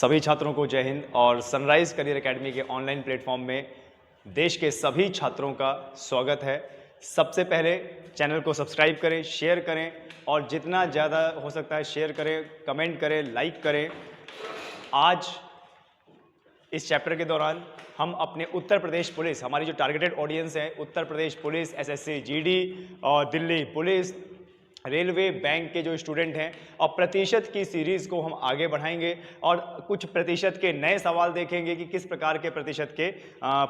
सभी छात्रों को जय हिंद और सनराइज करियर एकेडमी के ऑनलाइन प्लेटफॉर्म में देश के सभी छात्रों का स्वागत है। सबसे पहले चैनल को सब्सक्राइब करें, शेयर करें और जितना ज़्यादा हो सकता है शेयर करें, कमेंट करें, लाइक करें। आज इस चैप्टर के दौरान हम अपने उत्तर प्रदेश पुलिस, हमारी जो टारगेटेड ऑडियंस है उत्तर प्रदेश पुलिस, एसएससी जीडी और दिल्ली पुलिस, रेलवे, बैंक के जो स्टूडेंट हैं और प्रतिशत की सीरीज़ को हम आगे बढ़ाएंगे और कुछ प्रतिशत के नए सवाल देखेंगे कि किस प्रकार के प्रतिशत के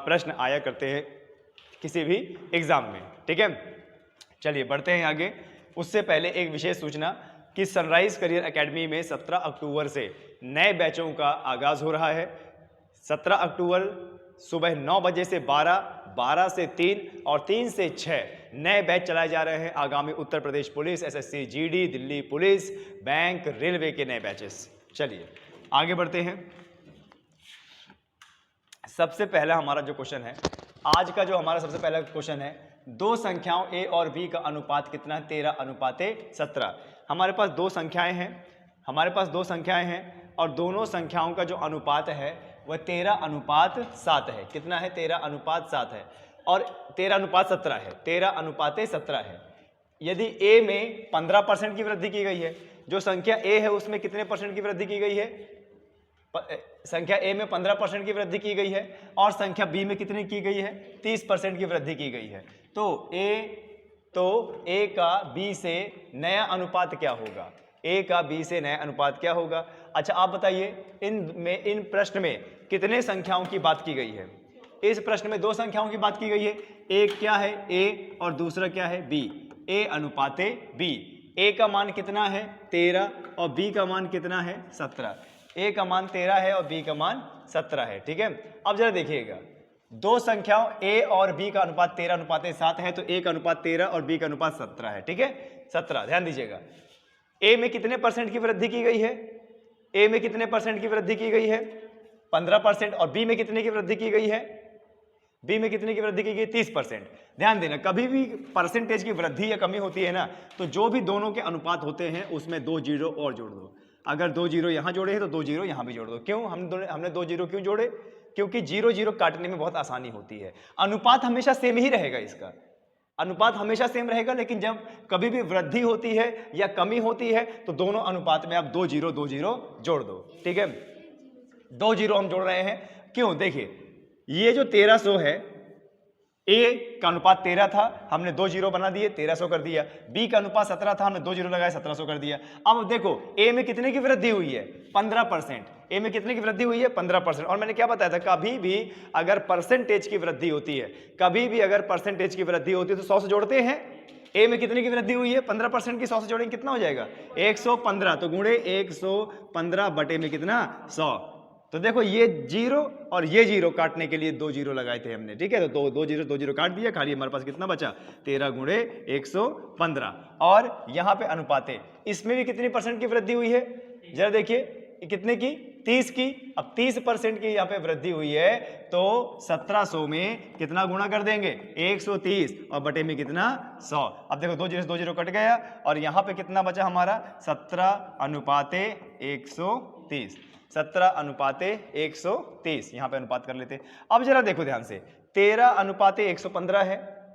प्रश्न आया करते हैं किसी भी एग्ज़ाम में। ठीक है, चलिए बढ़ते हैं आगे। उससे पहले एक विशेष सूचना कि सनराइज करियर एकेडमी में 17 अक्टूबर से नए बैचों का आगाज़ हो रहा है। 17 अक्टूबर सुबह 9 बजे से 12, 12 से 3 और 3 से 6 नए बैच चलाए जा रहे हैं आगामी Uttar Pradesh police, SSC GD, Delhi police, bank, railway के नए बैचेस। चलिए आगे बढ़ते हैं। सबसे पहला हमारा जो क्वेश्चन है, आज का जो हमारा सबसे पहला क्वेश्चन है, दो संख्याओं a और b का अनुपात कितना है? 13:17। हमारे पास दो संख्याएं हैं और दोनों संख्याओं का जो अनुपात है वह 13:7 है। कितना है? 13:7 है और 13:17 है। 13:17 है। यदि a में 15% की वृद्धि की गई है, जो संख्या a है उसमें कितने परसेंट की वृद्धि की गई है? संख्या a में 15% की वृद्धि की गई है और संख्या b में कितनी की गई है? 30% की वृद्धि की गई है। तो a का b से नया अनुपात क्या होगा? a का b से नया अनुपात क्या होगा? अच्छा आप बताइए, इन प्रश्न में कितने संख्याओं की बात की गई है? इस प्रश्न में दो संख्याओं की बात की गई है। एक क्या है? a और दूसरा क्या है? b। a अनुपाते b। a का मान कितना है? 13 और b का मान कितना है? 17। a का मान 13 है और b का मान 17 है। ठीक है, अब जरा देखिएगा, दो संख्याओं a और b का अनुपात 13:7 है, तो a का अनुपात 13 और b का अनुपात 17 है। ठीक है, 17। ध्यान दीजिएगा, a में कितने परसेंट की वृद्धि की गई है? a में कितने परसेंट की वृद्धि की गई है? 15%। और b में कितने की वृद्धि की गई है? b में कितने की वृद्धि की गई? 30%। ध्यान देना, कभी भी परसेंटेज की वृद्धि या कमी होती है ना, तो जो भी दोनों के अनुपात होते हैं उसमें 2 जीरो और जोड़ दो। अगर 2 जीरो यहां जोड़े हैं तो 2 जीरो यहां भी जोड़ दो। क्यों हमने 2 जीरो क्यों जोड़े? क्योंकि 0 0 काटने में बहुत आसानी होती है। अनुपात हमेशा सेम ही रहेगा, इसका अनुपात हमेशा सेम रहेगा, लेकिन जब कभी भी वृद्धि होती है या कमी होती है तो दोनों अनुपात में आप 2 जीरो जोड़ दो। ठीक है, 2 जीरो हम जोड़ रहे हैं। क्यों? देखिए, ये जो 1300 है, a का अनुपात 13 था, हमने 2 जीरो बना दिए, 1300 कर दिया। b का अनुपात 17 था, हमने 2 जीरो लगाए, 1700 कर दिया। अब देखो, a में कितने की वृद्धि हुई है? 15%। a में कितने की वृद्धि हुई है? 15%। और मैंने क्या बताया था, कभी भी अगर परसेंटेज की वृद्धि होती है, कभी भी अगर परसेंटेज की वृद्धि होती है तो 100 से जोड़ते हैं। a में कितने की वृद्धि हुई है? 15% की। 100 से जोड़ेंगे कितना हो जाएगा? 115। तो गुणे 115 बटे में कितना? 100। तो देखो, ये जीरो और ये जीरो काटने के लिए 2 जीरो लगाए थे हमने। ठीक है, तो दो जीरो काट दिया, खाली हमारे पास कितना बचा? 13 गुणे 115। और यहाँ पे अनुपाते, इसमें भी कितनी परसेंट की वृद्धि हुई है? जरा देखिए, कितने की? 30 की। अब 30% की यहाँ पे वृद्धि हुई है, तो 1700 में कितना गुणा कर देंगे? 130 और बटे में कितना? 100। अब देखो, 2 जीरो कट गया और यहाँ पे कितना बचा हमारा? 17:130। 17:130 यहाँ पे अनुपात कर लेते। अब जरा देखो ध्यान से, 13:115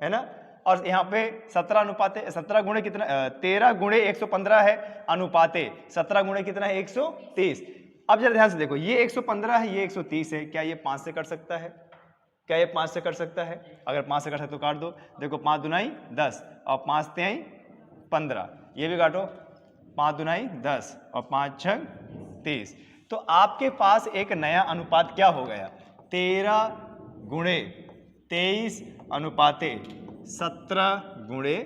है ना, और यहाँ पे 17 गुणे कितना? 13 गुणे 115 है, अनुपाते 17 गुणे कितना है? 130। अब जरा ध्यान से देखो, ये 115 है, ये 130 है। क्या ये 5 से कट सकता है? क्या ये 5 से कट सकता है? अगर 5 से कट सकता तो काट दो। देखो, 5 दूनाई 10 और 5 तिहाई 15। ये भी काटो, 5 दूनाई 10 और 5 छग 30। तो आपके पास एक नया अनुपात क्या हो गया? 13 गुणे 23 अनुपाते 17 गुणे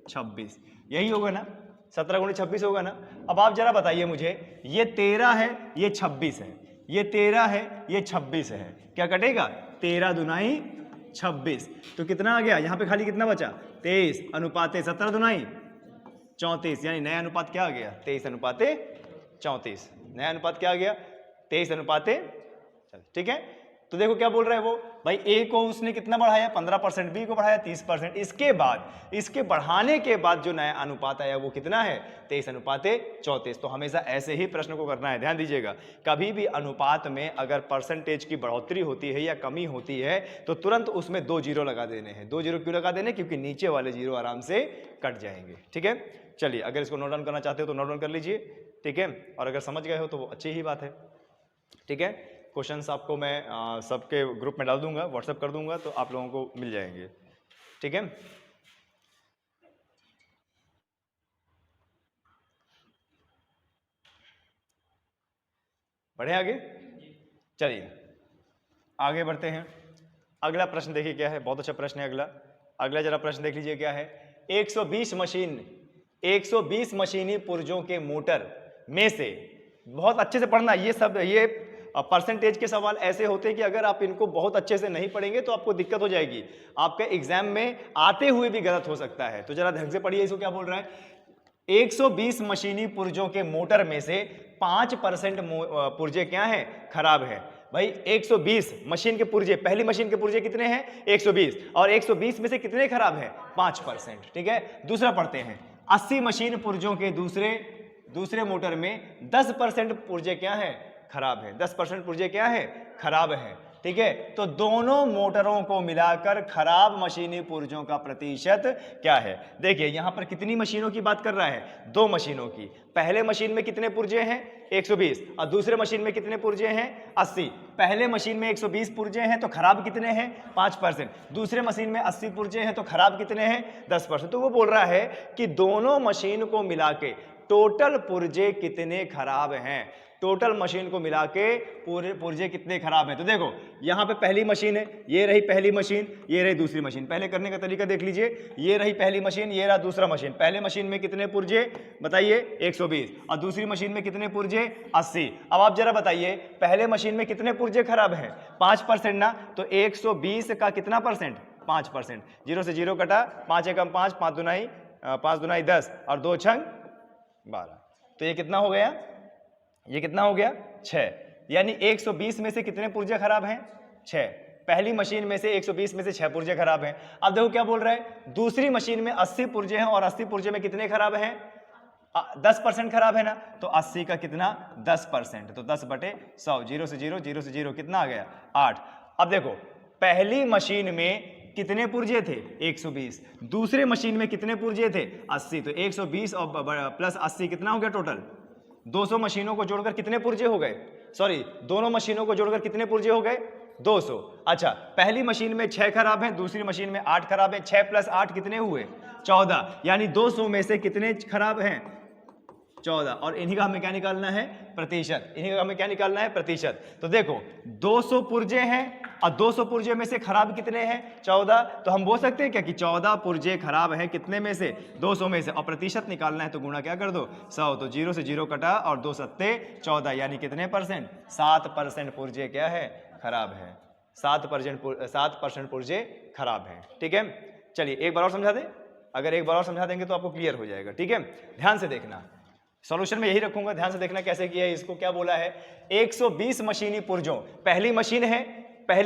26। यही होगा ना? 17 गुणे 26 होगा ना? अब आप जरा बताइए मुझे, ये 13 है, ये 26 है, ये 13 है, ये 26 है, क्या कटेगा? 13 दुनाई 26। तो कितना आ गया? यहाँ पे खाली कितना बचा? 23 अनुपाते 17 दुनाई 34। यानी नया अनुपात क्या आ गया? 23:34। नया अनुपात क्या आ गया? 23:34। ठीक है, तो देखो क्या बोल रहा है वो, भाई ए को उसने कितना बढ़ाया 15%, बी को बढ़ाया 30%, इसके बाद इसके बढ़ाने के बाद जो नया अनुपात आया वो कितना है 23:34। तो हमेशा ऐसे ही प्रश्न को करना है। ध्यान दीजिएगा, कभी भी अनुपात में अगर परसेंटेज की बढ़ोतरी होती है या कमी होती है तो तुरंत उसमें 2 जीरो लगा देने हैं। 2 जीरो क्यों लगा देने, क्योंकि नीचे वाले जीरो आराम से कट जाएंगे। ठीक है, चलिए अगर इसको नोट डाउन करना चाहते हो तो नोट डाउन कर लीजिए। ठीक है, और अगर समझ गए हो तो वो अच्छी ही बात है। ठीक है, क्वेश्चंस आपको मैं सबके ग्रुप में डाल दूंगा, व्हाट्सएप कर दूंगा, तो आप लोगों को मिल जाएंगे। ठीक है, बढ़े आगे, चलिए आगे बढ़ते हैं। अगला प्रश्न देखिए क्या है, बहुत अच्छा प्रश्न है अगला। अगला जरा प्रश्न देख लीजिए क्या है। 120 मशीनी पुर्जों के मोटर में से, बहुत अच्छे से पढ़ना, ये सब ये परसेंटेज के सवाल ऐसे होते हैं कि अगर आप इनको बहुत अच्छे से नहीं पढ़ेंगे तो आपको दिक्कत हो जाएगी, आपके एग्जाम में आते हुए भी गलत हो सकता है। तो जरा ढंग से पढ़िए इसको क्या बोल रहा है। 120 मशीनी पुर्जों के मोटर में से 5% पुर्जे क्या हैं, खराब है। भाई 120 मशीन के पुर्जे, पहली मशीन के पुर्जे कितने हैं 120, और 120 में से कितने खराब है 5%। ठीक है, दूसरा पढ़ते हैं। 80 मशीन पुर्जों के दूसरे मोटर में 10% पुर्जे क्या है, खराब है। 10% पुर्जे क्या है, खराब है। ठीक है, तो दोनों मोटरों को मिलाकर खराब मशीनी पुर्जों का प्रतिशत क्या है। देखिए यहां पर कितनी मशीनों की बात कर रहा है, 2 मशीनों की। पहले मशीन में कितने पुर्जे हैं 120, और दूसरे मशीन में कितने पुर्जे हैं 80। पहले मशीन में 120 पुर्जे हैं तो खराब कितने हैं 5%, दूसरे मशीन में 80 पुर्जे हैं तो खराब कितने हैं 10%। तो वो बोल रहा है कि दोनों मशीन को मिला के टोटल पुर्जे कितने खराब हैं, टोटल मशीन को मिला के पूरे पुर्जे कितने खराब हैं। तो देखो यहां पे पहली मशीन है, ये रही पहली मशीन, ये रही दूसरी मशीन। पहले करने का तरीका देख लीजिए, ये रही पहली मशीन, ये रहा दूसरा मशीन। पहले मशीन में कितने पुर्जे बताइए 120, और दूसरी मशीन में कितने पुर्जे 80। अब आप जरा बताइए पहले मशीन में कितने पुर्जे खराब हैं 5% ना, तो 120 का कितना परसेंट 5%। 0 से 0 कटा, 5 एकम 5, 5 दुनाई 10, और 2 छंग 12। तो ये कितना हो गया, ये कितना हो गया 6। यानी 120 में से कितने पुर्जे खराब हैं 6। पहली मशीन में से 120 में से 6 पुर्जे खराब हैं। अब देखो क्या बोल रहा है, दूसरी मशीन में 80 पुर्जे हैं, और 80 पुर्जे में कितने खराब हैं 10% खराब है ना, तो 80 का कितना 10%, तो 10/100। 0 से 0, 0 से 0 कितना आ गया 8। अब देखो पहली मशीन में कितने पुर्जे थे 120, दूसरे मशीन में कितने पुर्जे थे 80। तो 120 और प्लस 80 कितना हो गया टोटल 200 मशीनों को जोड़कर कितने पुर्जे हो गए, सॉरी दोनों मशीनों को जोड़कर कितने पुर्जे हो गए 200। अच्छा, पहली मशीन में 6 खराब हैं, दूसरी मशीन में 8 खराब है। 6 + 8 कितने हुए 14, यानी 200 में से कितने खराब हैं 14। और इन्हीं का हमें क्या निकालना है प्रतिशत, इन्हीं का हमें क्या निकालना है प्रतिशत। तो देखो 200 पुर्जे हैं, और 200 पुर्जे में से खराब कितने हैं 14। तो हम बोल सकते हैं क्या कि 14 पुर्जे खराब हैं कितने में से 200 में से, और प्रतिशत निकालना है तो गुणा क्या कर दो 100। तो 0 से 0 कटा, और 2 सत्ते 14, यानी कितने परसेंट 7% पुर्जे क्या है खराब है। 7% पुर्जे खराब हैं। ठीक है, चलिए एक बार और समझा दें, अगर एक बार और समझा देंगे तो आपको क्लियर हो जाएगा। ठीक है, ध्यान से देखना, सॉल्यूशन में यही रखूंगा, ध्यान से देखना कैसे किया है इसको। क्या बोला है 120 मशीनी पुर्जों, पहली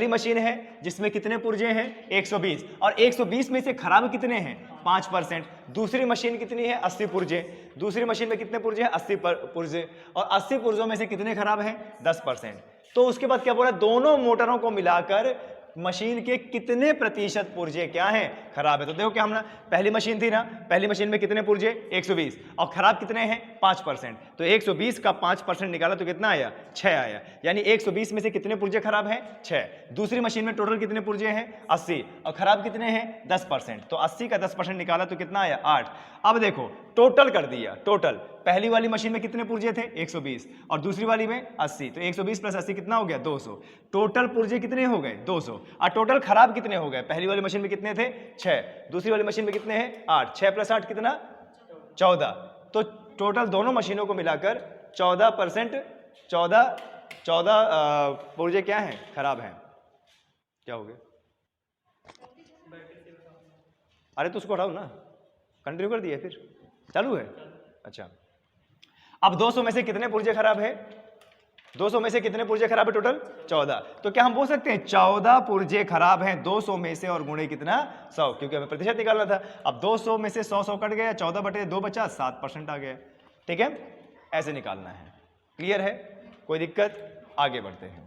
मशीन है जिसमें कितने पुर्जे हैं 120, और 120 में से खराब कितने हैं 5%। दूसरी मशीन कितनी है 80 पुर्जे, दूसरी मशीन में कितने पुर्जे हैं 80 पुर्जे, और 80 पुर्जों में से कितने खराब हैं 10%। तो उसके बाद क्या बोला, दोनों मोटरों को मिलाकर मशीन के कितने प्रतिशत पुर्जे क्या हैं खराब है। तो देखो क्या हमने पहली मशीन थी ना, पहली मशीन में कितने पुर्जे 120, और खराब कितने हैं 5%। तो 120 का 5% निकाला तो कितना आया 6 आया, यानी 120 में से कितने पुर्जे खराब हैं 6। दूसरी मशीन में टोटल कितने पुर्जे हैं 80, और खराब कितने हैं 10%। तो 80 का 10% निकाला तो कितना आया 8। अब देखो टोटल कर दिया, टोटल पहली वाली मशीन में कितने पुर्जे थे 120, और दूसरी वाली में 80। तो 120 + 80 कितना हो गया 200। टोटल पुर्जे कितने हो गए 200, और टोटल खराब कितने हो गए, पहली वाली मशीन में कितने थे 6, दूसरी वाली मशीन में कितने हैं 8। 6 + 8 कितना 14। तो टोटल दोनों मशीनों को मिलाकर 14% 14 पुर्जे क्या हैं खराब हैं। क्या हो गया, अरे तो उसको हटाओ ना, कंटिन्यू कर दिया फिर चालू है। अच्छा, अब 200 में से कितने पुर्जे खराब है 200 में से कितने पुर्जे खराब है टोटल? 14। तो क्या हम बोल सकते हैं 14 पुर्जे खराब हैं 200 में से, और गुणे कितना? 100, क्योंकि हमें प्रतिशत निकालना था। अब 200 में से 100 कट गया, 14/2 बचा, 7% आ गया। ठीक है, ऐसे निकालना है। क्लियर है? कोई दिक्कत? आगे बढ़ते हैं।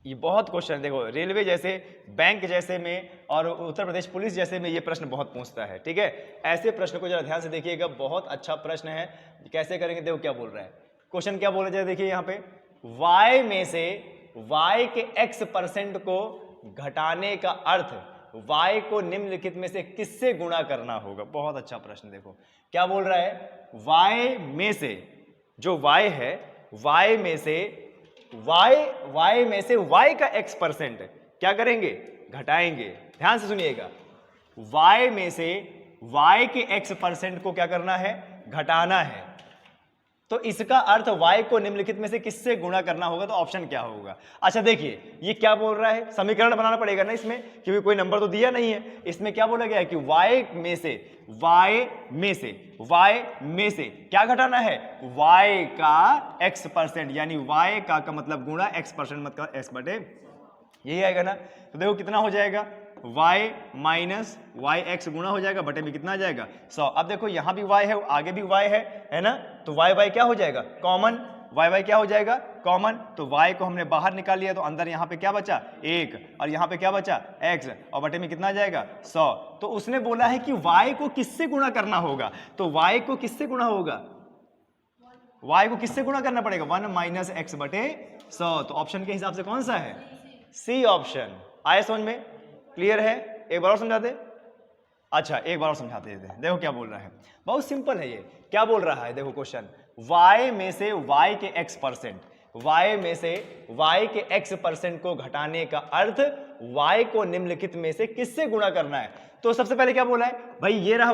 ये बहुत क्वेश्चन देखो, रेलवे जैसे, बैंक जैसे में और उत्तर प्रदेश पुलिस जैसे में ये प्रश्न बहुत पूछता है। ठीक है, ऐसे प्रश्न को जरा ध्यान से देखिएगा, बहुत अच्छा प्रश्न है। कैसे करेंगे? देखो क्या बोल रहा है क्वेश्चन, क्या बोल रहा है देखिए यहाँ पे, y में से y के x% को घटाने का अर्थ y को निम्नलिखित में से किससे गुणा करना होगा? बहुत अच्छा प्रश्न। देखो क्या बोल रहा है, y में से, जो y है, y में से y का x% क्या करेंगे? घटाएंगे। ध्यान से सुनिएगा, y में से y के x% को क्या करना है? घटाना है। तो इसका अर्थ y को निम्नलिखित में से किससे गुणा करना होगा? तो ऑप्शन क्या होगा? अच्छा देखिए, ये क्या बोल रहा है, समीकरण बनाना पड़ेगा ना इसमें, क्योंकि कोई नंबर तो दिया नहीं है। इसमें क्या बोला गया है कि y में से क्या घटाना है? y का x%, यानी y का मतलब गुणा x% मतलब x बटे, यही आएगा ना। तो देखो कितना हो जाएगा, y माइनस वाई एक्स गुणा हो जाएगा, बटे में कितना आ जाएगा? 100। अब देखो यहाँ भी y है, आगे भी y है ना, तो y क्या हो जाएगा? कॉमन। y क्या हो जाएगा? कॉमन। तो y को हमने बाहर निकाल लिया, तो अंदर यहाँ पे क्या बचा? 1, और यहाँ पे क्या बचा? x, और बटे में कितना आ जाएगा? 100। तो उसने बोला है कि y को किससे गुणा करना होगा? तो y को किससे गुणा होगा? y को किससे गुणा करना पड़ेगा? 1 माइनस एक्स बटे 100। तो ऑप्शन के हिसाब से कौन सा है? C option. आए समझ में? क्लियर है? एक बार और समझाते। अच्छा एक बार और समझाते हैं। देखो क्या बोल रहा है, बहुत सिंपल है ये। क्या बोल रहा है? देखो क्वेश्चन, y में से y के x%, y में से y के x% को घटाने का अर्थ y को निम्नलिखित में से किससे गुणा करना है? तो सबसे पहले क्या बोला है भाई, ये रहा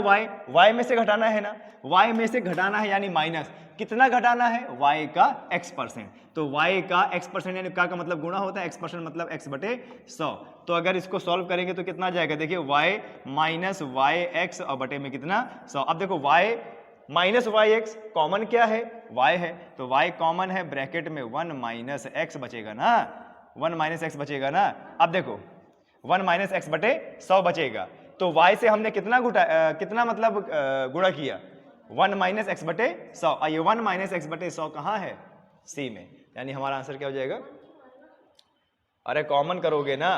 y में से घटाना है ना, y में से घटाना है यानी माइनस, कितना घटाना है? y का x%। तो y का x% यानी का मतलब गुणा होता है, x% मतलब x बटे 100। तो अगर इसको सॉल्व करेंगे तो कितना जाएगा? देखिए y माइनस वाई एक्स और बटे में कितना? 100। अब देखो y minus Y X common क्या है? y है, तो y कॉमन है, ब्रैकेट में 1 माइनस एक्स बचेगा ना, 1 माइनस एक्स बचेगा ना। अब देखो 1 माइनस एक्स बटे 100 बचेगा, तो y से हमने कितना कितना मतलब गुणा किया? 1 माइनस एक्स बटे 100। ये 1 माइनस एक्स बटे 100 कहाँ है? सी में। यानी हमारा आंसर क्या हो जाएगा? अरे कॉमन करोगे ना।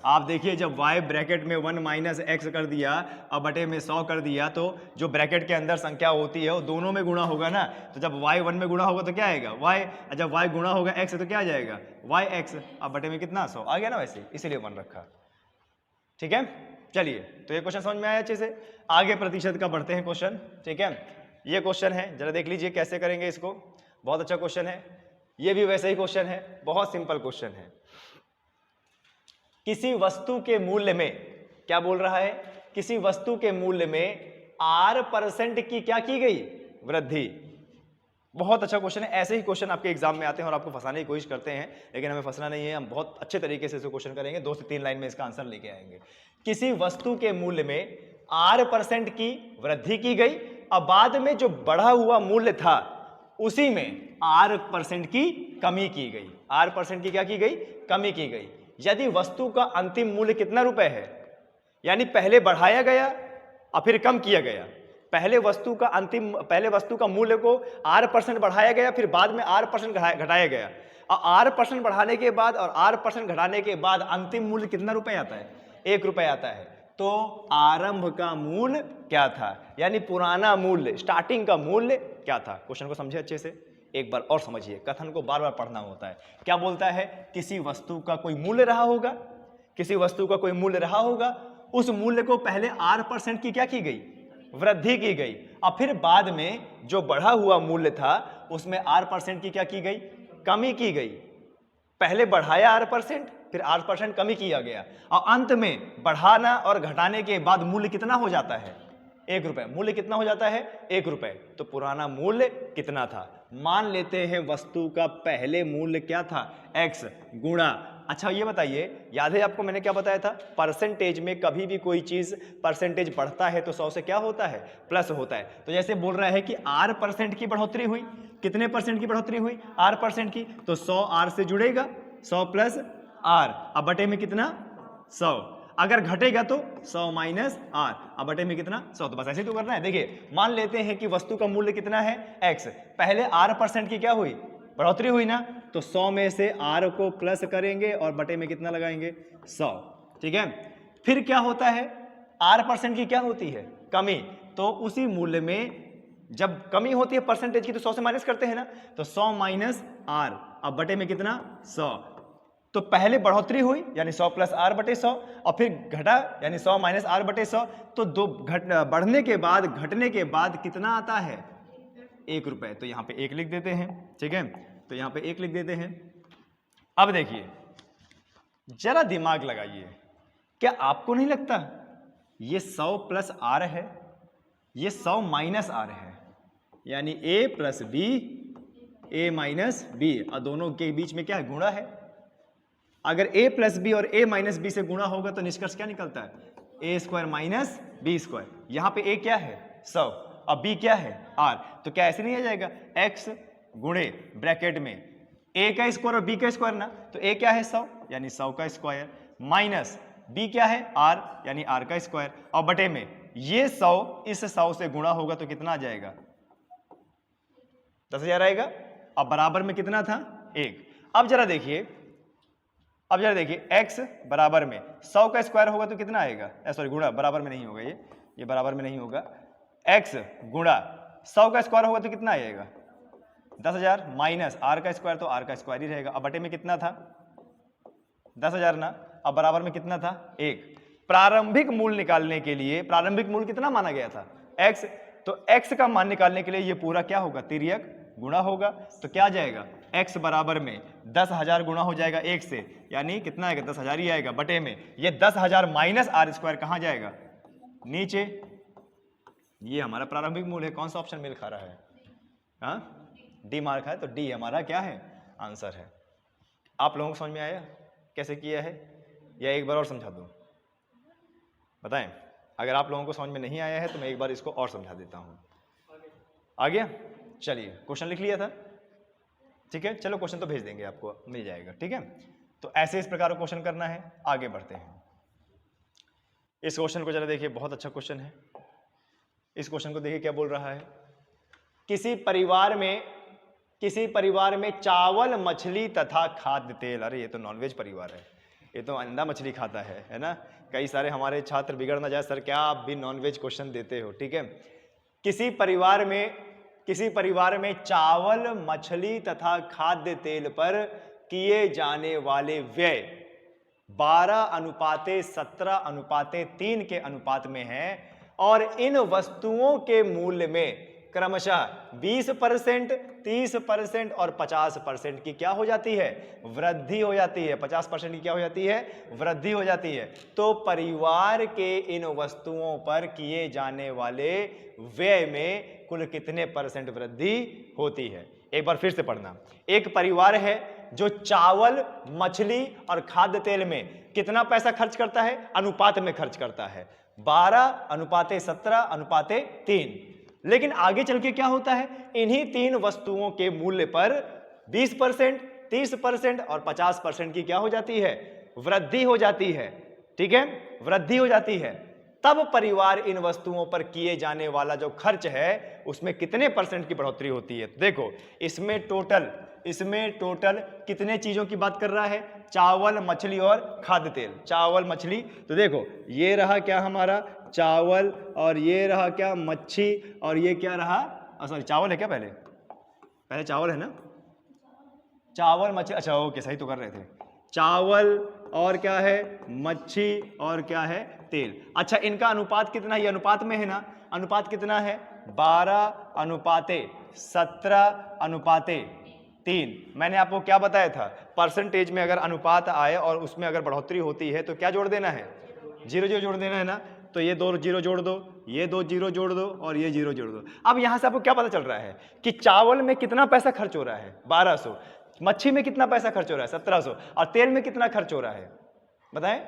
आप देखिए, जब y ब्रैकेट में 1 माइनस एक्स कर दिया और बटे में 100 कर दिया, तो जो ब्रैकेट के अंदर संख्या होती है वो दोनों में गुणा होगा ना। तो जब y 1 में गुणा होगा तो क्या आएगा? y। जब y गुणा होगा x तो क्या आ जाएगा? y x, अब बटे में कितना? 100 आ गया ना, वैसे इसीलिए 1 रखा। ठीक है, चलिए तो ये क्वेश्चन समझ में आया अच्छे से। आगे प्रतिशत का बढ़ते हैं क्वेश्चन। ठीक है, ये क्वेश्चन है, जरा देख लीजिए कैसे करेंगे इसको। बहुत अच्छा क्वेश्चन है, ये भी वैसे ही क्वेश्चन है, बहुत सिंपल क्वेश्चन है। किसी वस्तु के मूल्य में, क्या बोल रहा है? किसी वस्तु के मूल्य में R% की क्या की गई? वृद्धि। बहुत अच्छा क्वेश्चन है। ऐसे ही क्वेश्चन आपके एग्जाम में आते हैं और आपको फंसाने की कोशिश करते हैं, लेकिन हमें फंसना नहीं है। हम बहुत अच्छे तरीके से इसे क्वेश्चन करेंगे, 2 से 3 लाइन में इसका आंसर लेके आएंगे। किसी वस्तु के मूल्य में R% की वृद्धि की गई और बाद में जो बढ़ा हुआ मूल्य था उसी में R% की कमी की गई। R% की क्या की गई? कमी की गई। यदि वस्तु का अंतिम मूल्य कितना रुपए है, यानी पहले बढ़ाया गया और फिर कम किया गया, पहले वस्तु का मूल्य को R% बढ़ाया गया, फिर बाद में R% घटाया गया, और R% बढ़ाने के बाद और R% घटाने के बाद अंतिम मूल्य कितना रुपए आता है? 1 रुपए आता है। तो आरंभ का मूल्य क्या था, यानी पुराना मूल्य, स्टार्टिंग का मूल्य क्या था? क्वेश्चन को समझे अच्छे से, एक बार और समझिए, कथन को बार बार पढ़ना होता है। क्या बोलता है? किसी वस्तु का कोई मूल्य रहा होगा, किसी वस्तु का कोई मूल्य रहा होगा, उस मूल्य को पहले R% की क्या की गई? वृद्धि की गई, और फिर बाद में जो बढ़ा हुआ मूल्य था उसमें R% की क्या की गई? कमी की गई। पहले बढ़ाया R%, फिर R% कमी किया गया, और अंत में बढ़ाना और घटाने के बाद मूल्य कितना हो जाता है? 1 रुपए। मूल्य कितना हो जाता है? 1 रुपए। तो पुराना मूल्य कितना था? मान लेते हैं वस्तु का पहले मूल्य क्या था? x गुणा अच्छा ये बताइए, याद है आपको मैंने क्या बताया था, परसेंटेज में कभी भी कोई चीज परसेंटेज बढ़ता है तो 100 से क्या होता है, प्लस होता है। तो जैसे बोल रहा है कि R% की बढ़ोतरी हुई, कितने परसेंट की बढ़ोतरी हुई, R% की, तो 100 R से जुड़ेगा, 100 प्लस R, अब बटे में कितना 100, अगर घटेगा तो 100 माइनस R, अब बटे में कितना 100। तो बस ऐसे तो करना है। देखिए मान लेते हैं कि वस्तु का मूल्य कितना है X, पहले R% की क्या हुई, बढ़ोतरी हुई ना, तो 100 में से R को प्लस करेंगे और बटे में कितना लगाएंगे 100, ठीक है। फिर क्या होता है, R% की क्या होती है, कमी, तो उसी मूल्य में जब कमी होती है परसेंटेज की तो 100 से माइनस करते हैं ना, तो 100 माइनस R, अब बटे में कितना 100। तो पहले बढ़ोतरी हुई यानी 100 प्लस R बटे 100, और फिर घटा यानी 100 माइनस R बटे 100, तो दो बढ़ने के बाद घटने के बाद कितना आता है, 1 रुपए। तो यहाँ पे 1 लिख देते हैं, ठीक है, तो यहाँ पे 1 लिख देते हैं। अब देखिए जरा दिमाग लगाइए, क्या आपको नहीं लगता ये 100 प्लस R है, ये 100 माइनस R है, यानी A plus B, A minus B, और दोनों के बीच में क्या है, गुणा है। अगर A प्लस बी और A माइनस बी से गुणा होगा तो निष्कर्ष क्या निकलता है, A square minus B square. यहाँ पे A क्या है 100 और B क्या है R, तो क्या ऐसे नहीं आ जाएगा X गुणे ब्रैकेट में A का स्क्वायर और B का स्क्वायर ना, तो A क्या है 100 यानी 100 का स्क्वायर, माइनस B क्या है R यानी R का स्क्वायर, और बटे में ये 100 इस 100 से गुणा होगा तो कितना आ जाएगा 10,000 आएगा, अब बराबर में कितना था 1। अब जरा देखिए x बराबर में 100 का स्क्वायर होगा तो कितना आएगा, सॉरी गुणा, बराबर में नहीं होगा, ये बराबर में नहीं होगा, x गुणा 100 का स्क्वायर होगा तो कितना आएगा 10,000, माइनस R का स्क्वायर तो R का स्क्वायर ही रहेगा, अब बटे में कितना था 10,000 ना, अब बराबर में कितना था 1। प्रारंभिक मूल्य निकालने के लिए, प्रारंभिक मूल्य कितना माना गया था x, तो x का मान निकालने के लिए ये पूरा क्या होगा, तिर्यक गुणा होगा, तो क्या आ जाएगा x बराबर में 10,000 गुणा हो जाएगा 1 से, यानी कितना आएगा 10,000 ही आएगा, बटे में ये 10,000 माइनस R स्क्वायर कहाँ जाएगा नीचे। ये हमारा प्रारंभिक मूल्य है, कौन सा ऑप्शन मेल खा रहा है, हाँ डी मार्क है, तो डी हमारा क्या है आंसर है। आप लोगों को समझ में आया कैसे किया है, या एक बार और समझा दूं, बताएं। अगर आप लोगों को समझ में नहीं आया है तो मैं एक बार इसको और समझा देता हूं। आ गया, चलिए क्वेश्चन लिख लिया था, ठीक है, चलो क्वेश्चन तो भेज देंगे आपको, मिल जाएगा, ठीक है। तो ऐसे इस प्रकार का क्वेश्चन करना है, आगे बढ़ते हैं। इस क्वेश्चन को जरा देखिए, बहुत अच्छा क्वेश्चन है। इस क्वेश्चन को देखिए क्या बोल रहा है, किसी परिवार में चावल, मछली तथा खाद्य तेल, अरे ये तो नॉनवेज परिवार है, ये तो अंडा मछली खाता है ना। कई सारे हमारे छात्र बिगड़ ना जाए, सर क्या आप भी नॉनवेज क्वेश्चन देते हो, ठीक है। किसी परिवार में चावल, मछली तथा खाद्य तेल पर किए जाने वाले व्यय 12:17:3 के अनुपात में है, और इन वस्तुओं के मूल्य में क्रमशः 20%, 30% और 50% की क्या हो जाती है, वृद्धि हो जाती है। 50% की क्या हो जाती है, वृद्धि हो जाती है। तो परिवार के इन वस्तुओं पर किए जाने वाले व्यय में कुल कितने % वृद्धि होती है। एक बार फिर से पढ़ना, एक परिवार है जो चावल, मछली और खाद्य तेल में कितना पैसा खर्च करता है, अनुपात में खर्च करता है 12:17:3, लेकिन आगे चल के क्या होता है, इन्हीं 3 वस्तुओं के मूल्य पर 20%, 30% और 50% की क्या हो जाती है, वृद्धि हो जाती है, ठीक है, वृद्धि हो जाती है। तब परिवार इन वस्तुओं पर किए जाने वाला जो खर्च है उसमें कितने % की बढ़ोतरी होती है। देखो इसमें टोटल कितने चीजों की बात कर रहा है, चावल, मछली और खाद्य तेल। चावल, मछली, तो देखो ये रहा क्या हमारा चावल, और ये रहा क्या मच्छी, और ये क्या रहा, सॉरी चावल है क्या, पहले चावल है ना, चावल मछली, अच्छा ओके सही तो कर रहे थे, चावल और क्या है मच्छी और क्या है तेल। अच्छा इनका अनुपात कितना है, ये अनुपात में है ना, अनुपात कितना है 12:17:3। मैंने आपको क्या बताया था, परसेंटेज में अगर अनुपात आए और उसमें अगर बढ़ोतरी होती है तो क्या जोड़ देना है, 0 जोड़ देना है ना। तो ये 2 0 जोड़ दो, ये 2 0 जोड़ दो और ये 0 जोड़ दो। अब यहां से आपको क्या पता चल रहा है कि चावल में कितना पैसा खर्च हो रहा है 1200, मच्छी में कितना पैसा खर्च हो रहा है? 1700। और तेल में कितना खर्च हो रहा है बताएं?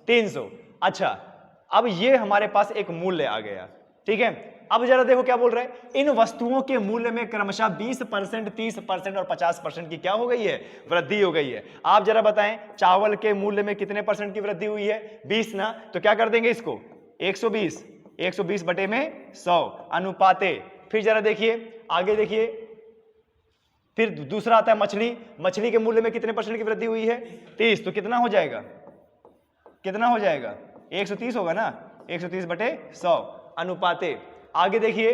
300। अच्छा, अब ये हमारे पास एक मूल्य आ गया, ठीक है। अब जरा देखो क्या बोल रहे हैं, इन वस्तुओं के मूल्य में क्रमशः 20%, 30% और 50% की क्या हो गई है? वृद्धि हो गई है। आप जरा बताएं, चावल के मूल्य में कितने परसेंट की वृद्धि हुई है? 20 ना, तो क्या कर देंगे इसको? 120, 120 बटे में 100 अनुपाते। फिर जरा देखिए आगे, देखिए फिर दूसरा आता है मछली। मछली के मूल्य में कितने परसेंट की वृद्धि हुई है? 30। तो कितना हो जाएगा? कितना हो जाएगा? 130 होगा ना, 130 बटे 100 अनुपाते। आगे देखिए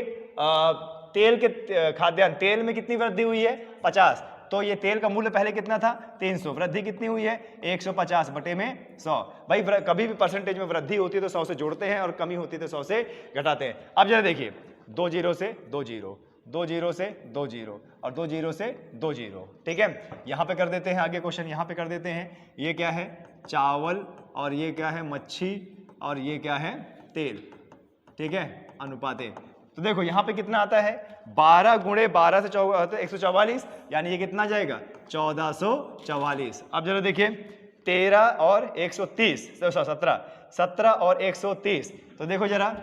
तेल के खाद्यान्न, तेल में कितनी वृद्धि हुई है? 50। तो ये तेल का मूल्य पहले कितना था? 300, वृद्धि कितनी हुई है? 150 बटे में 100। भाई कभी भी परसेंटेज में वृद्धि होती है तो 100 से जोड़ते हैं और कमी होती है तो 100 से घटाते हैं। अब जरा देखिए, 2 जीरो से 2 जीरो, 2 जीरो से 2 जीरो और 2 जीरो से 2 जीरो, ठीक है। यहां पे कर देते हैं आगे क्वेश्चन, यहां पे कर देते हैं। ये क्या है? चावल, और ये क्या है? मच्छी, और ये क्या है? तेल, ठीक है, अनुपाते। तो देखो यहां पे कितना आता है? 12 गुणे 12 से 144, यानी ये कितना जाएगा? 1444। अब जरा देखिए 13 और 130, 17, 17 और 130। तो देखो जरा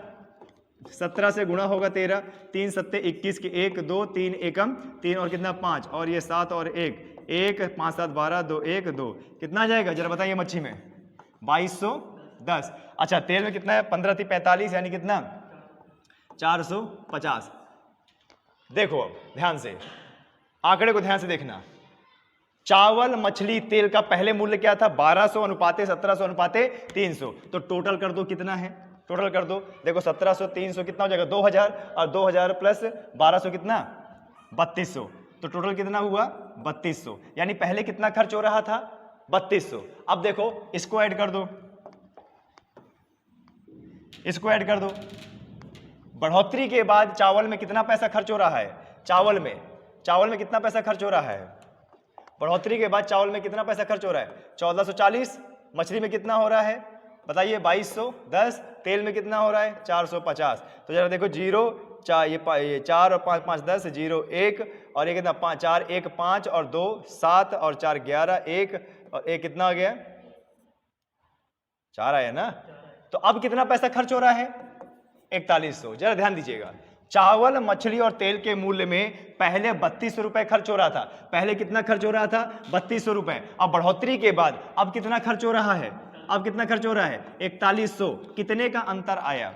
17 से गुणा होगा 13, 3 सत्ते 21 के 1 2 3 एकम 3 और कितना 5, और ये 7 और 1 1 5 7 12 2 1 2, कितना जाएगा जरा बताइए? मच्छी में 2210। अच्छा, तेल में कितना है? 15 थी 45, यानी कितना? 450। देखो अब ध्यान से, आंकड़े को ध्यान से देखना। चावल, मछली, तेल का पहले मूल्य क्या था? 1200 अनुपाते 1700 अनुपाते 300। तो टोटल कर दो कितना है? टोटल कर दो, देखो 1700 300 कितना हो जाएगा? 2000, और 2000 प्लस 1200 कितना? 3200। तो टोटल कितना हुआ? 3200। यानी पहले कितना खर्च हो रहा था? 3200। अब देखो इसको ऐड कर दो, इसको ऐड कर दो। बढ़ोतरी के बाद चावल में कितना पैसा खर्च हो रहा है? चावल में कितना पैसा खर्च हो रहा है? बढ़ोतरी के बाद चावल में कितना पैसा खर्च हो रहा है? 1440। मछली में कितना हो रहा है बताइए? 2210। तेल में कितना हो रहा है? 450। तो जरा देखो जीरो, ये 4 और 5 5 10, 0 1, और ये कितना? 5 4 1 5 और 2 7 और 4 11 1 और 1 कितना आ गया? 4 आया ना। तो अब कितना पैसा खर्च हो रहा है? 4100। जरा ध्यान दीजिएगा, चावल, मछली और तेल के मूल्य में पहले 3200 रुपए खर्च हो रहा था। पहले कितना खर्च हो रहा था? 3200 रुपए। अब बढ़ोतरी के बाद अब कितना खर्च हो रहा है? अब कितना खर्च हो रहा है? 4100। कितने का अंतर आया?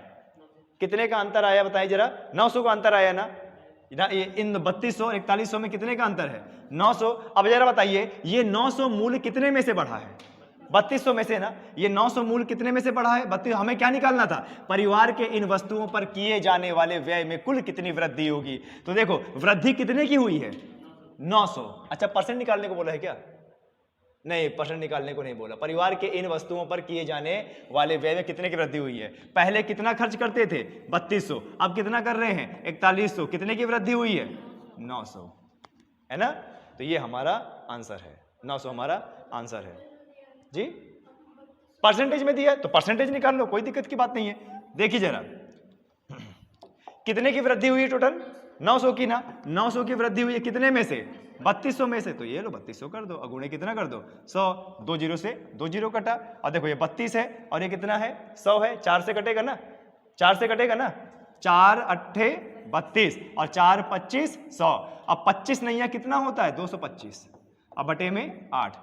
कितने का अंतर आया बताइए जरा? 900 का अंतर आया ना। इन 3200 और 4100 में कितने का अंतर है? 900। अब जरा बताइए ये 900 मूल्य कितने में से बढ़ा है? 3200 में से ना। ये 900 मूल्य कितने में से बढ़ा है? 32। हमें क्या निकालना था? परिवार के इन वस्तुओं पर किए जाने वाले व्यय में कुल कितनी वृद्धि होगी। तो देखो वृद्धि कितने की हुई है? 900। अच्छा, परसेंट निकालने को बोला है क्या? नहीं, परसेंट निकालने को नहीं बोला। परिवार के इन वस्तुओं पर किए जाने वाले व्यय में कितने की वृद्धि हुई है? पहले कितना खर्च करते थे? 3200। अब कितना कर रहे हैं? 4100। कितने की वृद्धि हुई है? 900, है ना। तो ये हमारा आंसर है, 900 हमारा आंसर है जी। परसेंटेज में दिया तो परसेंटेज निकाल लो, कोई दिक्कत की बात नहीं है। देखिए जरा कितने की वृद्धि हुई है? टोटल 900 की ना। 900 की वृद्धि हुई है कितने में से? 3200 में से। तो ये लो 3200 कर दो, अगुणे कितना कर दो? 100। 2 जीरो से 2 जीरो कटा, और देखो ये 32 है और ये कितना है? 100 है। 4 से कटेगा ना, 4 से कटेगा ना। 4 अट्ठे 32 और 4 25 100। अब 25 नैया कितना होता है? 225। अब बटे में 8,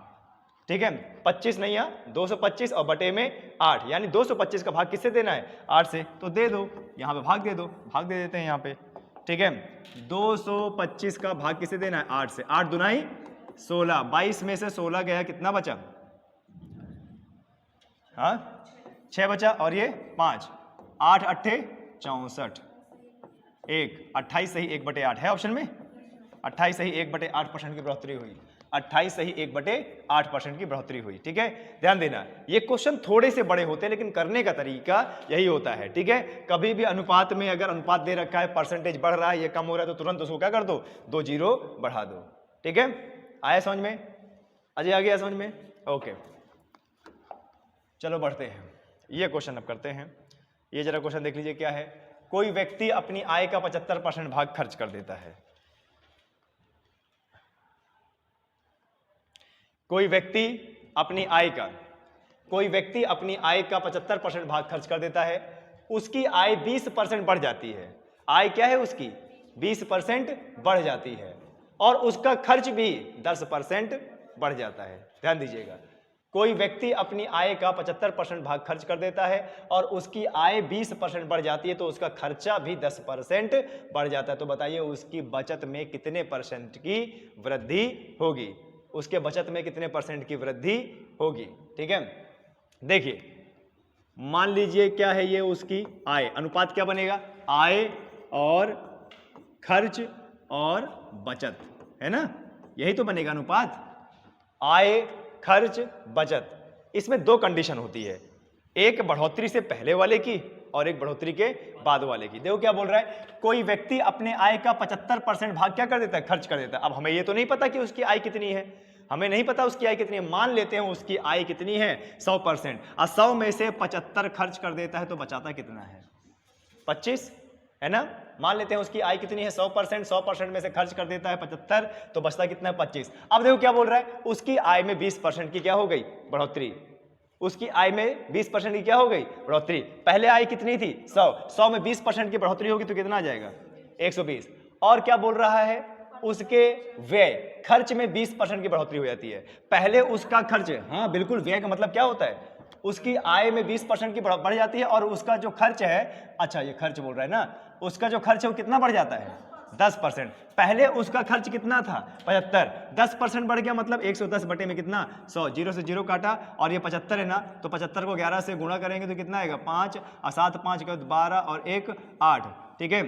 ठीक है। 25 नैया 225 और बटे में 8, यानी 225 का भाग किससे देना है? 8 से। तो दे दो, यहां पे भाग दे दो, भाग दे देते हैं यहां पे, ठीक है। 225 का भाग किसे देना है? 8 से। 8 दुनाई 16, 22 में से 16 गया, कितना बचा? हाँ 6 बचा, और ये 5, 8 अट्ठे 64, 1 28 सही 1/8 है ऑप्शन में। 28 सही 1/8% की बढ़ोतरी हुई। 28 सही 1/8% की बढ़ोतरी हुई, ठीक है। ध्यान देना, ये क्वेश्चन थोड़े से बड़े होते हैं लेकिन करने का तरीका यही होता है, ठीक है। कभी भी अनुपात में अगर अनुपात दे रखा है, परसेंटेज बढ़ रहा है, ये कम हो रहा है, तो तुरंत उसको क्या कर दो? 2 जीरो बढ़ा दो, ठीक है। आया समझ में? अजय आ गया समझ में? ओके, चलो बढ़ते हैं। ये क्वेश्चन अब करते हैं। ये जरा क्वेश्चन देख लीजिए क्या है। कोई व्यक्ति अपनी आय का 75% भाग खर्च कर देता है। कोई व्यक्ति अपनी आय का 75% भाग खर्च कर देता है, उसकी आय 20% बढ़ जाती है। आय क्या है उसकी? 20% बढ़ जाती है और उसका खर्च भी 10% बढ़ जाता है। ध्यान दीजिएगा, कोई व्यक्ति अपनी आय का 75% भाग खर्च कर देता है और उसकी आय 20% बढ़ जाती है, तो उसका खर्चा भी 10% बढ़ जाता है। तो बताइए उसकी बचत में कितने परसेंट की वृद्धि होगी? उसके बचत में कितने परसेंट की वृद्धि होगी? ठीक है, देखिए मान लीजिए क्या है ये उसकी आय, अनुपात क्या बनेगा? आय और खर्च और बचत, है ना, यही तो बनेगा अनुपात, आय खर्च बचत। इसमें दो कंडीशन होती है, एक बढ़ोतरी से पहले वाले की और एक बढ़ोतरी के बाद वाले की। देखो क्या बोल रहा है, कोई व्यक्ति अपने आय का 75% भाग क्या कर देता है? खर्च कर देता है। अब हमें ये तो नहीं पता कि उसकी आय कितनी है, हमें नहीं पता उसकी आय कितनी है। मान लेते हैं उसकी आय कितनी है? 100%, और 100 में से 75 खर्च कर देता है, तो बचाता कितना है? 25, है ना। मान लेते हैं उसकी आय कितनी है? 100% में से खर्च कर देता है 75, तो बचता कितना है? 25। अब देखो क्या बोल रहा है, उसकी आय में 20% की क्या हो गई? बढ़ोतरी। उसकी आय में 20% की क्या हो गई? बढ़ोतरी। पहले आय कितनी थी? 100 में 20% की बढ़ोतरी होगी तो कितना आ जाएगा? 120। और क्या बोल रहा है, उसके व्यय खर्च में 20% की बढ़ोतरी हो जाती है। पहले उसका खर्च, हाँ बिल्कुल, व्यय का मतलब क्या होता है? उसकी आय में 20% की बढ़ जाती है और उसका जो खर्च है, अच्छा ये खर्च बोल रहा है ना, उसका जो खर्च है वो कितना बढ़ जाता है? 10%। पहले उसका खर्च कितना था? 75, 10% बढ़ गया, मतलब 110 बटे में कितना? 100। 0 से 0 काटा और ये 75 है ना, तो 75 को 11 से गुणा करेंगे तो कितना आएगा? 5 और 7 5 का 12 और 1 8, ठीक है,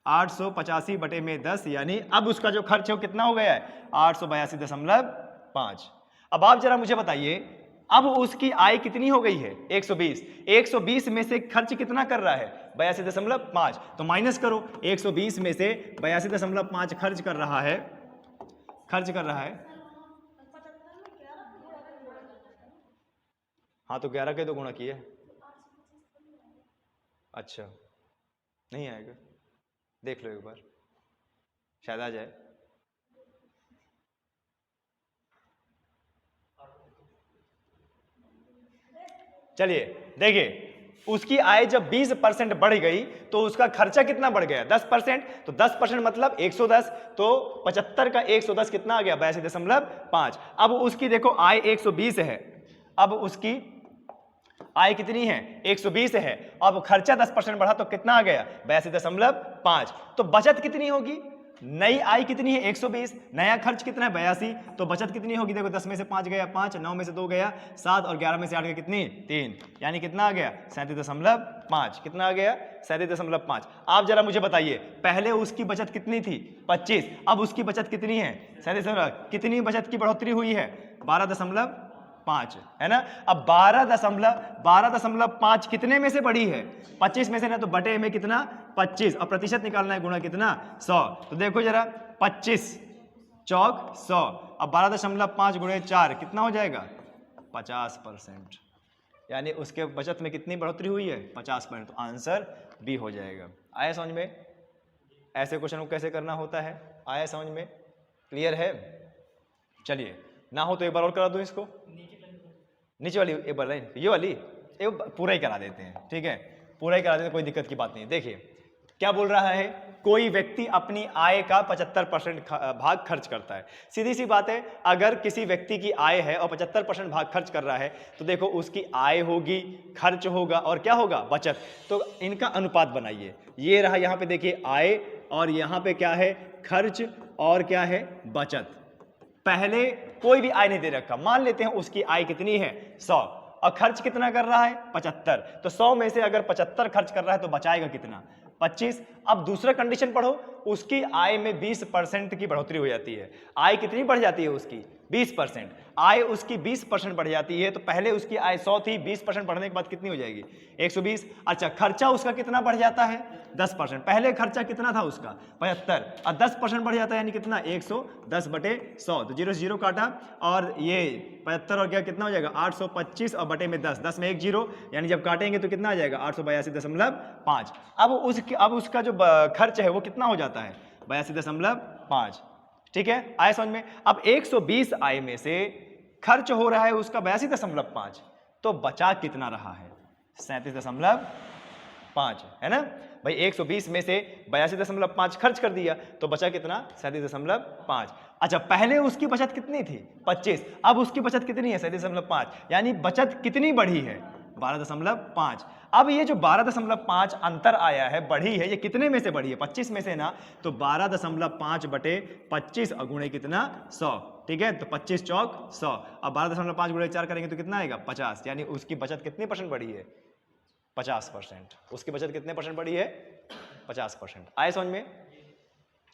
885 बटे में 10, यानी अब उसका जो खर्च है वो कितना हो गया है? 882.5। अब आप जरा मुझे बताइए, अब उसकी आय कितनी हो गई है? 120। 120 में से खर्च कितना कर रहा है? 82.5। तो माइनस करो, 120 में से 82.5 खर्च कर रहा है, हाँ तो 11 के तो गुणा किए। अच्छा नहीं आएगा, देख लो एक बार, शायद आ जाए। चलिए देखिए, उसकी आय जब 20% बढ़ गई तो उसका खर्चा कितना बढ़ गया? 10%। तो 10% मतलब 110, तो 75 का 110 कितना आ गया? 82.5। अब उसकी देखो आय 120 है, अब उसकी आय कितनी है? 120 है, अब खर्चा 10% बढ़ा तो कितना आ गया? 82.5। तो बचत कितनी होगी? नई आय कितनी है? 120, नया खर्च कितना है? 82, तो बचत कितनी होगी? देखो 10 में से 5 गया 5, 9 में से 2 गया 7 और 11 में से 8 गया कितनी? 3, यानी कितना आ गया? 37.5। कितना आ गया? 37.5। आप जरा मुझे बताइए, पहले उसकी बचत कितनी थी? 25, अब उसकी बचत कितनी है? 37। कितनी बचत की बढ़ोतरी हुई है? 12.5, है ना। अब 12.5 कितने में से बढ़ी है? 25 में से ना, तो बटे में कितना? 25, और प्रतिशत निकालना है, गुणा कितना? 100। तो देखो जरा, 25 चौक 100, अब 12.5 गुणे 4 कितना हो जाएगा? 50%। यानी उसके बचत में कितनी बढ़ोतरी हुई है? 50%। तो आंसर बी हो जाएगा। आया समझ में? ऐसे क्वेश्चन को कैसे करना होता है, आया समझ में? क्लियर है? चलिए, ना हो तो एक बार और करा दो इसको, नीचे वाली एक बार लाइन, ये वाली एक पूरा ही करा देते हैं, ठीक है, पूरा ही करा देते हैं, कोई दिक्कत की बात नहीं। देखिए क्या बोल रहा है, कोई व्यक्ति अपनी आय का 75% भाग खर्च करता है। सीधी सी बात है, अगर किसी व्यक्ति की आय है और 75% भाग खर्च कर रहा है, तो देखो उसकी आय होगी, खर्च होगा और क्या होगा? बचत। तो इनका अनुपात बनाइए, ये रहा यहाँ पे देखिए आय, और यहाँ पे क्या है? खर्च, और क्या है? बचत। पहले कोई भी आय नहीं दे रखा, मान लेते हैं उसकी आय कितनी है? 100, और खर्च कितना कर रहा है? 75। तो 100 में से अगर 75 खर्च कर रहा है तो बचाएगा कितना? 25। अब दूसरा कंडीशन पढ़ो, उसकी आय में 20% की बढ़ोतरी हो जाती है। आय कितनी बढ़ जाती है उसकी? 20%। आय उसकी 20% बढ़ जाती है, तो पहले उसकी आय 100 थी, 20% बढ़ने के बाद कितनी हो जाएगी? 120। अच्छा, खर्चा उसका कितना बढ़ जाता है? 10%। पहले खर्चा कितना था उसका? 75, और 10% बढ़ जाता है, यानी कितना? 110 बटे 100। तो 0 से 0 काटा, और ये 75 और क्या कितना हो जाएगा? 825 और बटे में 10, 10 में 1 0, यानी जब काटेंगे तो कितना आ जाएगा? 882.5। अब उसका जो खर्च है वो कितना हो जाता है? 82.5। ठीक है, आए समझ में। अब 120 आय में से खर्च हो रहा है उसका 82.5, तो बचा कितना रहा है? 37.5 है ना भाई। 120 में से 82.5 खर्च कर दिया तो बचा कितना? 37.5। अच्छा, पहले उसकी बचत कितनी थी? 25। अब उसकी बचत कितनी है? 37.5। यानी बचत कितनी बढ़ी है? 12.5। अब ये जो 12.5 अंतर आया है, बढ़ी है, ये कितने में से बढ़ी है? 25 में से ना। तो 12.5 बटे 25 गुणे कितना? 100। ठीक है, तो 25 चौक 100। अब 12.5 गुणे 4 करेंगे तो कितना आएगा? 50। यानी उसकी बचत कितनी परसेंट बढ़ी है? 50%। उसकी बचत कितने परसेंट बढ़ी है? 50%। आए समझ में?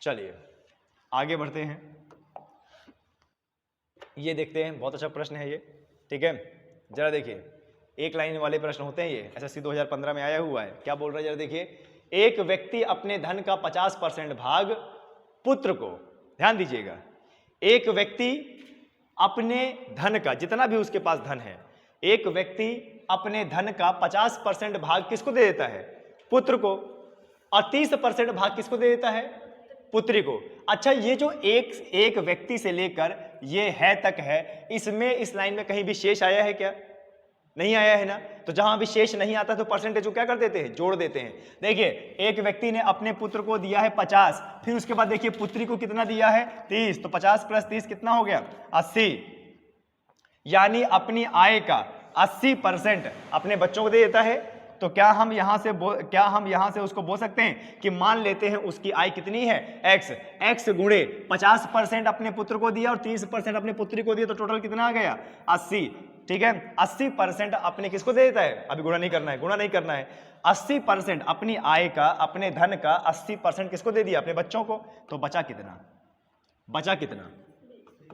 चलिए आगे बढ़ते हैं। ये देखते हैं, बहुत अच्छा प्रश्न है ये। ठीक है, जरा देखिए, एक लाइन वाले प्रश्न होते हैं ये, एसएससी 2015 में आया हुआ है। क्या बोल रहा है जरा देखिए। एक व्यक्ति अपने धन का 50% भाग पुत्र को, ध्यान दीजिएगा, एक व्यक्ति अपने धन का, जितना भी उसके पास धन है, एक व्यक्ति अपने धन का 50% भाग किसको दे देता है? पुत्र को। और 30% भाग किसको दे देता है? पुत्री को। अच्छा, ये जो एक व्यक्ति से लेकर ये है तक है, इसमें इस लाइन में कहीं भी शेष आया है क्या? नहीं आया है ना। तो जहां भी शेष नहीं आता तो परसेंटेज को क्या कर देते हैं? जोड़ देते हैं। देखिए, एक व्यक्ति ने अपने पुत्र को दिया है 50, फिर उसके बाद देखिए पुत्री को कितना दिया है? 30। तो 50 प्लस 30 कितना हो गया? 80। यानी अपनी आय का 80% अपने बच्चों को दे देता है। तो क्या हम यहां से उसको बोल सकते हैं कि मान लेते हैं उसकी आय कितनी है? x गुणे 50% अपने पुत्र को दिया और 30% अपने पुत्री को दिया, तो टोटल कितना आ गया? 80। ठीक है, 80% अपने किसको दे देता है? अभी गुणा नहीं करना है, 80% अपनी आय का, अपने धन का 80% किसको दे दिया? अपने बच्चों को। तो बचा कितना?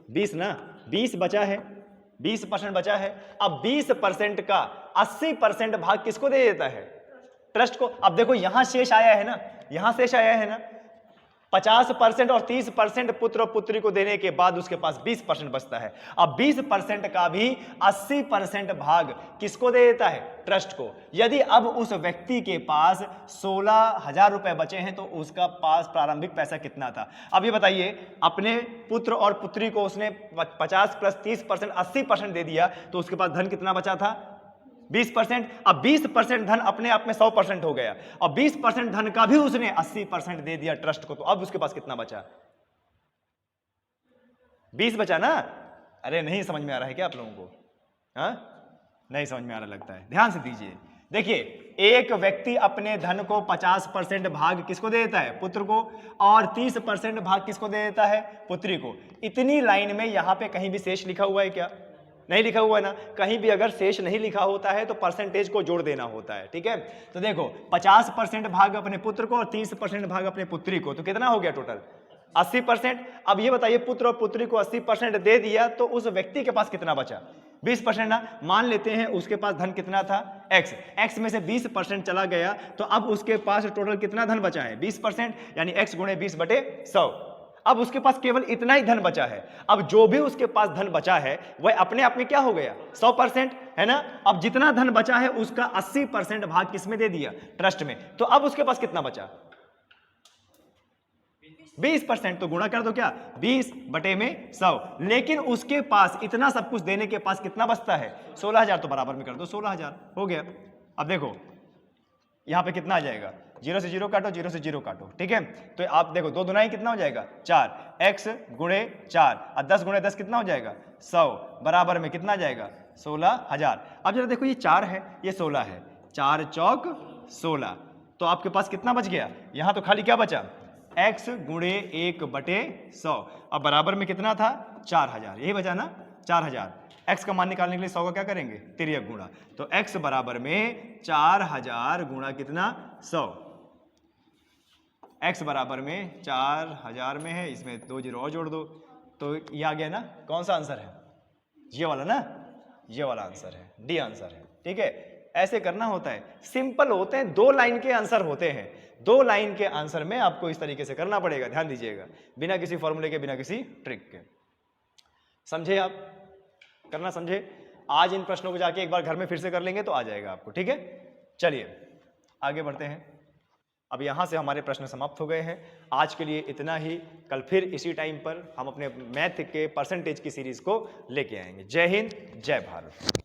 20 ना। 20 बचा है, 20% बचा है। अब 20% का 80% भाग किसको दे देता है? ट्रस्ट को। अब देखो यहां शेष आया है ना, 50% और 30% पुत्र और पुत्री को देने के बाद उसके पास 20% बचता है। अब 20% का भी 80% भाग किसको दे देता है? ट्रस्ट को। यदि अब उस व्यक्ति के पास 16,000 रुपए बचे हैं तो उसका पास प्रारंभिक पैसा कितना था? अब ये बताइए, अपने पुत्र और पुत्री को उसने 50 प्लस 30% 80% दे दिया, तो उसके पास धन कितना बचा था? 20%। अब 20% धन अपने आप में 100% हो गया, और 20% धन का भी उसने 80% दे दिया ट्रस्ट को, तो अब उसके पास कितना बचा? 20 बचा ना। अरे नहीं समझ में आ रहा है क्या आप लोगों को? हाँ, नहीं समझ में आ रहा लगता है। ध्यान से दीजिए, देखिए, एक व्यक्ति अपने धन को 50% भाग किसको दे देता है? पुत्र को। और 30% भाग किसको दे देता है? पुत्री को। इतनी लाइन में यहां पे कहीं भी शेष लिखा हुआ है क्या? नहीं लिखा हुआ है ना। कहीं भी अगर शेष नहीं लिखा होता है तो परसेंटेज को जोड़ देना होता है। ठीक है, तो देखो 50% भाग अपने पुत्र को और 30% भाग अपने पुत्री को, तो कितना हो गया टोटल? 80%। अब ये बताइए, पुत्र और पुत्री को 80% दे दिया तो उस व्यक्ति के पास कितना बचा? 20% ना। मान लेते हैं उसके पास धन कितना था? x में से 20% चला गया, तो अब उसके पास टोटल कितना धन बचा है? 20%। यानी x गुणे 20 बटे 100। अब उसके पास केवल इतना ही धन बचा है। अब जो भी उसके पास धन बचा है वह अपने आप में क्या हो गया? 100%, है ना। अब जितना धन बचा है उसका 80% भाग किसमें दे दिया? ट्रस्ट में। तो अब उसके पास कितना बचा? 20%। तो गुणा कर दो क्या? 20 बटे में 100। लेकिन उसके पास इतना सब कुछ देने के पास कितना बचता है? 16,000। तो बराबर में कर दो, 16,000 हो गया। अब देखो यहां पे कितना आ जाएगा? 0 से 0 काटो, 0 से 0 काटो। ठीक है, तो आप देखो 2 दुनाई कितना हो जाएगा? 4। x गुणे 4 और 10 गुणे 10 कितना हो जाएगा? 100। बराबर में कितना जाएगा? 16,000। अब जरा देखो, ये 4 है, ये 16 है, 4 चौक 16। तो आपके पास कितना बच गया? यहां तो खाली क्या बचा? x गुणे 1 बटे 100। अब बराबर में कितना था? 4,000। यही बचा ना, 4,000। x का मान निकालने के लिए 100 का क्या करेंगे? तिर्यक गुणा। तो x बराबर में 4,000 गुणा कितना? 100। x बराबर में 4,000 में है, इसमें 2 जीरो और जोड़ दो, तो ये आ गया ना। कौन सा आंसर है? ये वाला ना, ये वाला आंसर है, डी आंसर है। ठीक है, ऐसे करना होता है, सिंपल होते हैं, 2 लाइन के आंसर होते हैं। 2 लाइन के आंसर में आपको इस तरीके से करना पड़ेगा, ध्यान दीजिएगा, बिना किसी फॉर्मूले के, बिना किसी ट्रिक के। समझे आप? करना समझे? आज इन प्रश्नों को जाके एक बार घर में फिर से कर लेंगे तो आ जाएगा आपको। ठीक है, चलिए आगे बढ़ते हैं। अब यहाँ से हमारे प्रश्न समाप्त हो गए हैं। आज के लिए इतना ही। कल फिर इसी टाइम पर हम अपने मैथ के परसेंटेज की सीरीज को लेके आएंगे। जय हिंद, जय भारत।